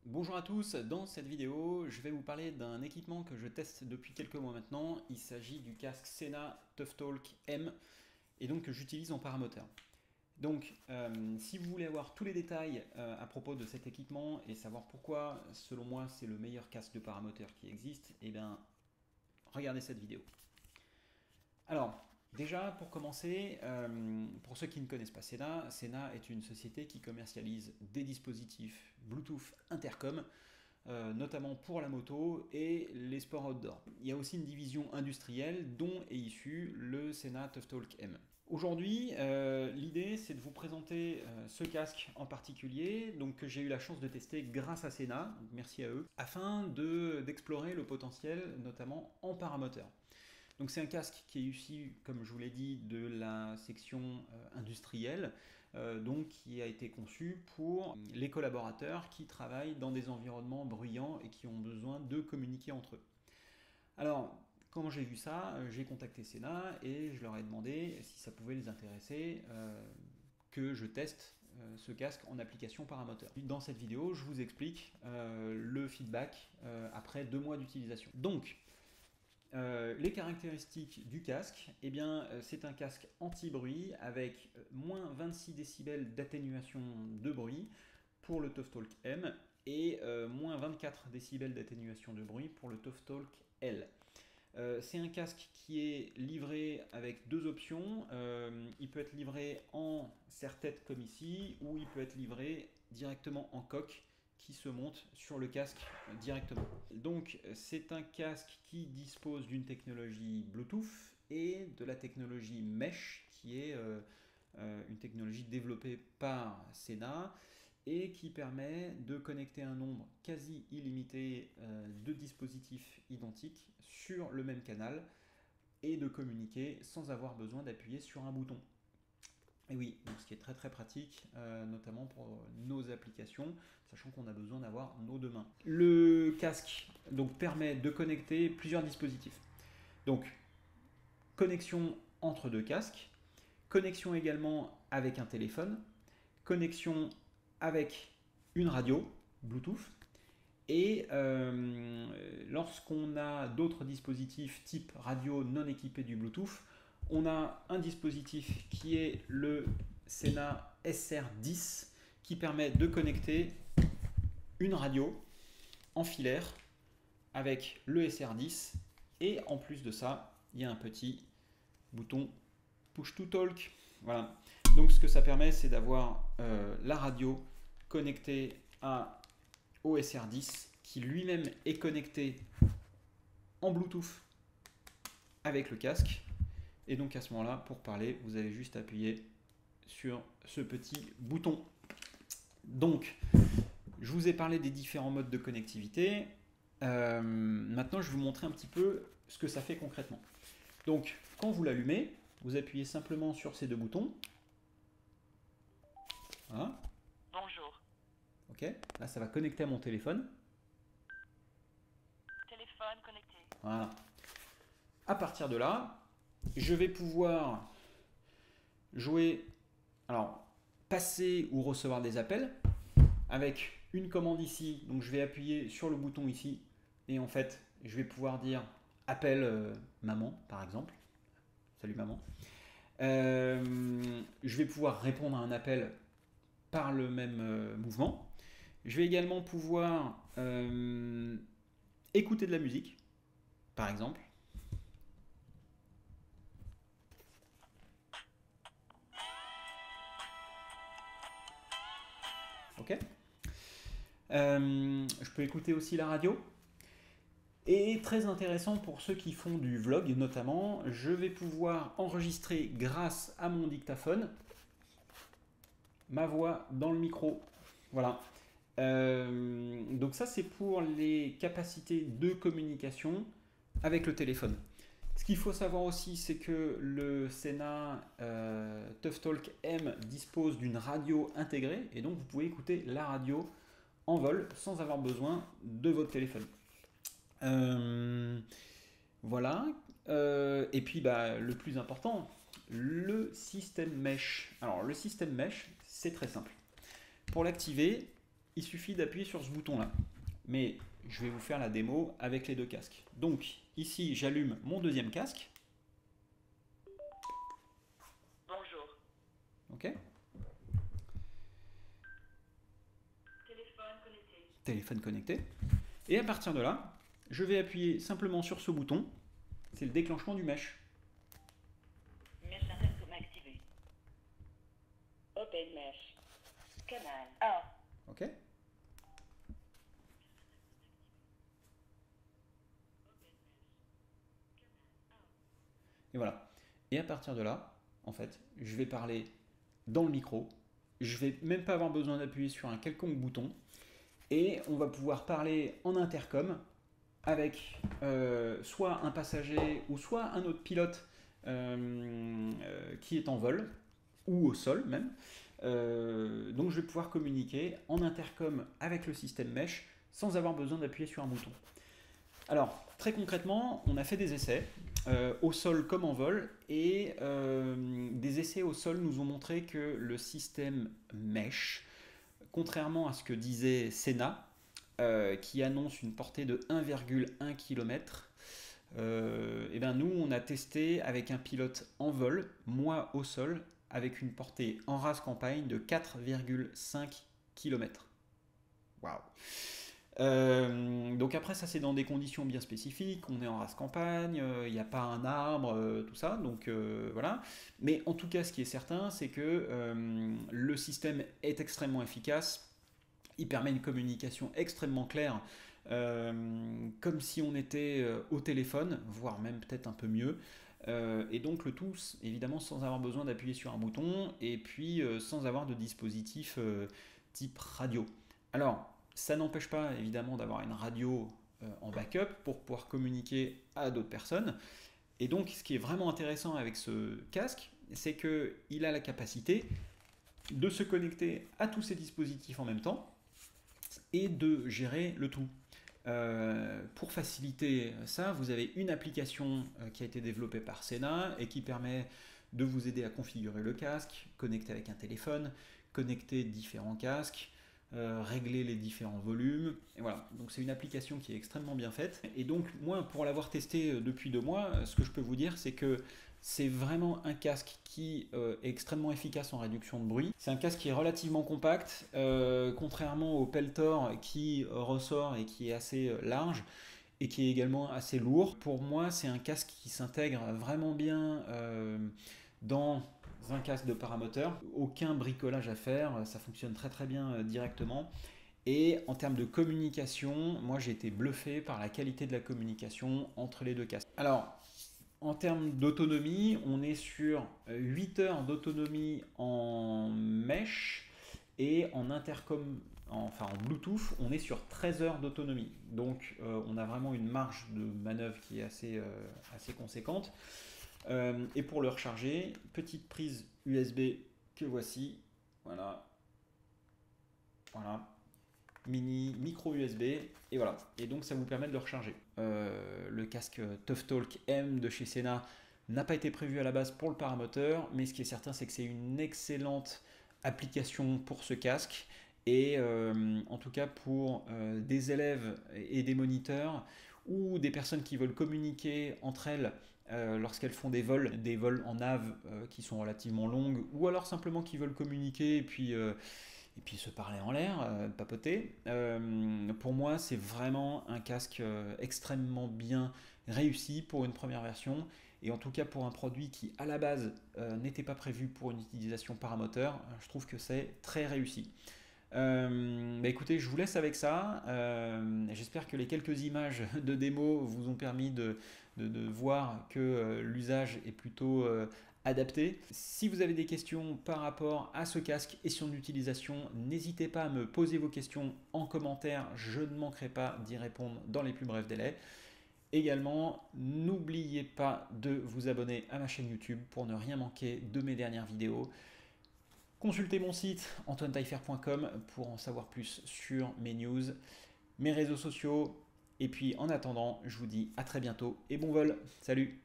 Bonjour à tous, dans cette vidéo je vais vous parler d'un équipement que je teste depuis quelques mois maintenant. Il s'agit du casque Sena ToughTalk M et donc que j'utilise en paramoteur. Donc si vous voulez avoir tous les détails à propos de cet équipement et savoir pourquoi selon moi c'est le meilleur casque de paramoteur qui existe, eh bien regardez cette vidéo. Alors déjà pour commencer, pour ceux qui ne connaissent pas Sena, Sena est une société qui commercialise des dispositifs Bluetooth intercom notamment pour la moto et les sports outdoor. Il y a aussi une division industrielle dont est issu le Sena ToughTalk M. Aujourd'hui, l'idée c'est de vous présenter ce casque en particulier, donc que j'ai eu la chance de tester grâce à Sena, donc merci à eux, afin d'explorer le potentiel notamment en paramoteur. Donc c'est un casque qui est issu, comme je vous l'ai dit, de la section industrielle, donc qui a été conçu pour les collaborateurs qui travaillent dans des environnements bruyants et qui ont besoin de communiquer entre eux. Alors, quand j'ai vu ça, j'ai contacté Sena et je leur ai demandé si ça pouvait les intéresser que je teste ce casque en application paramoteur. Dans cette vidéo, je vous explique le feedback après 2 mois d'utilisation. Donc, les caractéristiques du casque, eh bien, c'est un casque anti-bruit avec moins 26 décibels d'atténuation de bruit pour le ToughTalk M et moins 24 décibels d'atténuation de bruit pour le ToughTalk L. C'est un casque qui est livré avec 2 options. Il peut être livré en serre-tête comme ici, ou il peut être livré directement en coque qui se monte sur le casque directement. Donc c'est un casque qui dispose d'une technologie Bluetooth et de la technologie Mesh qui est une technologie développée par Sena et qui permet de connecter un nombre quasi illimité de dispositifs identiques sur le même canal et de communiquer sans avoir besoin d'appuyer sur un bouton. Et oui, donc ce qui est très très pratique, notamment pour nos applications, sachant qu'on a besoin d'avoir nos 2 mains. Le casque donc, permet de connecter plusieurs dispositifs. Donc, connexion entre 2 casques, connexion également avec un téléphone, connexion avec une radio Bluetooth, et lorsqu'on a d'autres dispositifs type radio non équipés du Bluetooth, on a un dispositif qui est le Sena SR10 qui permet de connecter une radio en filaire avec le SR10 et en plus de ça, il y a un petit bouton Push to Talk. Voilà. Donc ce que ça permet, c'est d'avoir la radio connectée au SR10 qui lui-même est connecté en Bluetooth avec le casque. Et donc à ce moment-là, pour parler, vous avez juste appuyé sur ce petit bouton. Donc, je vous ai parlé des différents modes de connectivité. Maintenant, je vais vous montrer un petit peu ce que ça fait concrètement. Donc, quand vous l'allumez, vous appuyez simplement sur ces 2 boutons. Voilà. Bonjour. Ok, là ça va connecter à mon téléphone. Téléphone connecté. Voilà. À partir de là, je vais pouvoir jouer, alors passer ou recevoir des appels avec une commande ici. Donc je vais appuyer sur le bouton ici et en fait je vais pouvoir dire appelle maman par exemple. Salut maman. Je vais pouvoir répondre à un appel par le même mouvement. Je vais également pouvoir écouter de la musique par exemple. Ok. Je peux écouter aussi la radio. Et très intéressant pour ceux qui font du vlog notamment, je vais pouvoir enregistrer grâce à mon dictaphone ma voix dans le micro. Voilà. Donc ça c'est pour les capacités de communication avec le téléphone. Ce qu'il faut savoir aussi, c'est que le Sena ToughTalk M dispose d'une radio intégrée et donc vous pouvez écouter la radio en vol sans avoir besoin de votre téléphone. Voilà. Et puis le plus important, le système Mesh. Alors le système Mesh, c'est très simple. Pour l'activer, il suffit d'appuyer sur ce bouton-là. Mais je vais vous faire la démo avec les deux casques. Donc ici, j'allume mon deuxième casque. Bonjour. Ok. Téléphone connecté. Téléphone connecté. Et à partir de là, je vais appuyer simplement sur ce bouton. C'est le déclenchement du mesh. Mesh intercom activé. Open mesh. Canal 1. Ok. Et voilà. Et à partir de là, en fait, je vais parler dans le micro. Je vais même pas avoir besoin d'appuyer sur un quelconque bouton. Et on va pouvoir parler en intercom avec soit un passager ou soit un autre pilote qui est en vol ou au sol même. Donc je vais pouvoir communiquer en intercom avec le système mesh sans avoir besoin d'appuyer sur un bouton. Alors très concrètement, on a fait des essais au sol comme en vol et des essais au sol nous ont montré que le système mesh, contrairement à ce que disait Sena, qui annonce une portée de 1,1 km, et ben nous on a testé avec un pilote en vol, moi au sol, avec une portée en race campagne de 4,5 km. Waouh! Donc après ça c'est dans des conditions bien spécifiques, on est en race campagne, il n'y a pas un arbre, tout ça, donc voilà. Mais en tout cas ce qui est certain c'est que le système est extrêmement efficace, il permet une communication extrêmement claire, comme si on était au téléphone, voire même peut-être un peu mieux. Et donc le tout évidemment sans avoir besoin d'appuyer sur un bouton et puis sans avoir de dispositif type radio. Alors ça n'empêche pas évidemment d'avoir une radio en backup pour pouvoir communiquer à d'autres personnes. Et donc ce qui est vraiment intéressant avec ce casque, c'est qu'il a la capacité de se connecter à tous ces dispositifs en même temps et de gérer le tout. Pour faciliter ça, vous avez une application qui a été développée par Sena et qui permet de vous aider à configurer le casque, connecter avec un téléphone, connecter différents casques, régler les différents volumes. Et voilà, donc c'est une application qui est extrêmement bien faite. Et donc moi, pour l'avoir testé depuis 2 mois, ce que je peux vous dire, c'est que c'est vraiment un casque qui est extrêmement efficace en réduction de bruit. C'est un casque qui est relativement compact, contrairement au Peltor qui ressort et qui est assez large et qui est également assez lourd. Pour moi, c'est un casque qui s'intègre vraiment bien dans un casque de paramoteur. Aucun bricolage à faire, ça fonctionne très très bien directement. Et en termes de communication, moi j'ai été bluffé par la qualité de la communication entre les deux casques. Alors, en termes d'autonomie, on est sur 8 heures d'autonomie en mesh et en intercom, enfin en Bluetooth, on est sur 13 heures d'autonomie. Donc on a vraiment une marge de manœuvre qui est assez conséquente. Et pour le recharger, petite prise USB que voici. Voilà. Voilà. Micro USB et voilà, et donc ça vous permet de le recharger. Le casque ToughTalk M de chez Sena n'a pas été prévu à la base pour le paramoteur, mais ce qui est certain c'est que c'est une excellente application pour ce casque et en tout cas pour des élèves et des moniteurs ou des personnes qui veulent communiquer entre elles lorsqu'elles font des vols en nav qui sont relativement longues ou alors simplement qui veulent communiquer et puis se parler en l'air, papoter. Pour moi, c'est vraiment un casque extrêmement bien réussi pour une première version, et en tout cas pour un produit qui, à la base, n'était pas prévu pour une utilisation paramoteur, je trouve que c'est très réussi. Écoutez, je vous laisse avec ça. J'espère que les quelques images de démo vous ont permis de voir que l'usage est plutôt adapté. Si vous avez des questions par rapport à ce casque et son utilisation, n'hésitez pas à me poser vos questions en commentaire, je ne manquerai pas d'y répondre dans les plus brefs délais. Également, n'oubliez pas de vous abonner à ma chaîne YouTube pour ne rien manquer de mes dernières vidéos. Consultez mon site antoinetaillefer.com pour en savoir plus sur mes news, mes réseaux sociaux. Et puis en attendant, je vous dis à très bientôt et bon vol. Salut!